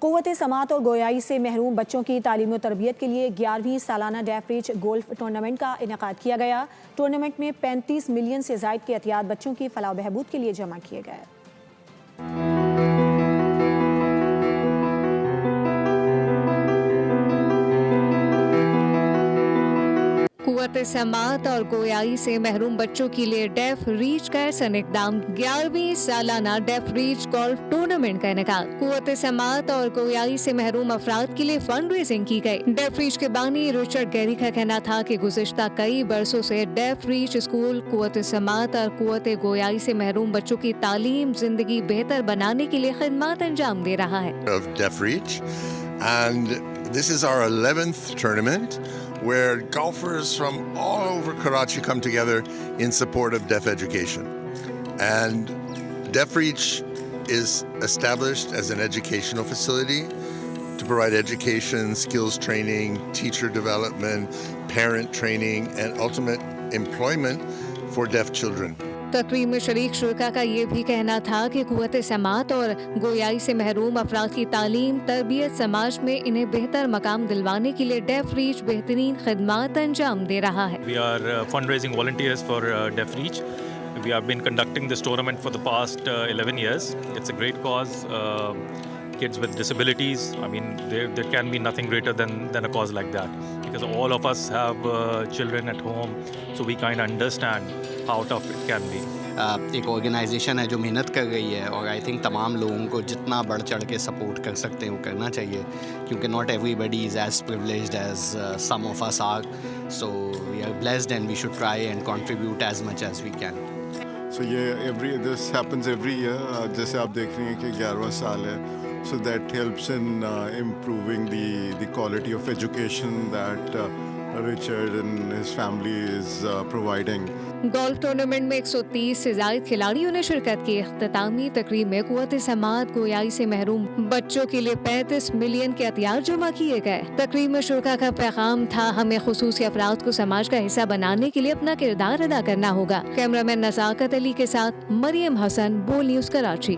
क़ुव्वत समाअत और गोयाई से महरूम बच्चों की तालीम और तरबियत के लिए 11वीं सालाना डेफ रीच गोल्फ टूर्नामेंट का इनेकाद किया गया। टूर्नामेंट में 35 मिलियन से ज़ायद के एहतियात बच्चों की फलाह बहबूद के लिए जमा किए गए। क़ुव्वत समाअत और गोयाई से महरूम बच्चों के लिए डेफ रीच का ऐसा इक़दाम 11वीं सालाना डेफ रीच गोल्फ टूर्नामेंट का इनेकाद। क़ुव्वत समाअत और गोयाई से महरूम अफराद के लिए फंड रेजिंग की गई। डेफ रीच के बानी रिचर्ड गैरी का कहना था कि गुज़िश्ता कई बरसों से डेफ रीच स्कूल क़ुव्वत समाअत और क़ुव्वत गोयाई से महरूम बच्चों की तालीम जिंदगी बेहतर बनाने के लिए खिदमत अंजाम दे रहा है। Def Reach, and this is our 11th tournament where golfers from all over Karachi come together in support of deaf education. And Def Reach is established as an educational facility to provide education, skills training, teacher development, parent training, and ultimate employment for deaf children. तकरीब में शरीक शुरका का ये भी कहना था कि क़ुव्वत समाअत और गोयाई से महरूम अफराद की तालीम तरबियत समाज में इन्हें बेहतर मकाम दिलवाने के लिए डेफ रीच बेहतरीन खिदमत अंजाम दे रहा है। We are fundraising volunteers for Deaf Reach. We have been conducting this tournament for the past 11 years. It's a great cause. Kids with disabilities, I mean, there can be nothing greater than a cause like that, because all of us have children at home, so we kind of understand how tough it can be. एक organisation है जो मेहनत कर रही है और I think तमाम लोगों को जितना बढ़ चढ़ के सपोर्ट कर सकते हैं वो करना चाहिए, क्योंकि not everybody is as privileged as some of us are, so we are blessed and we should try and contribute as much as we can. So ये दिस हैपेंस एवरी ईयर, जैसे आप देख रही हैं कि 11वां साल है, so that helps in improving the quality of education that Richard and his family is providing. Golf tournament में 130 से ज़ायद खिलाड़ियों ने शिरकत की। इख्तितामी तकरीब में क़ुव्वत समाअत गोयाई से महरूम बच्चों के लिए 35 मिलियन के अतियार जमा किए गए। तकरीब में शुरका का पैगाम था, हमें खुसूसी अफराद को समाज का हिस्सा बनाने के लिए अपना किरदार अदा करना होगा। कैमरामैन नज़ाकत अली के साथ मरियम हसन, बोल न्यूज़ कराची।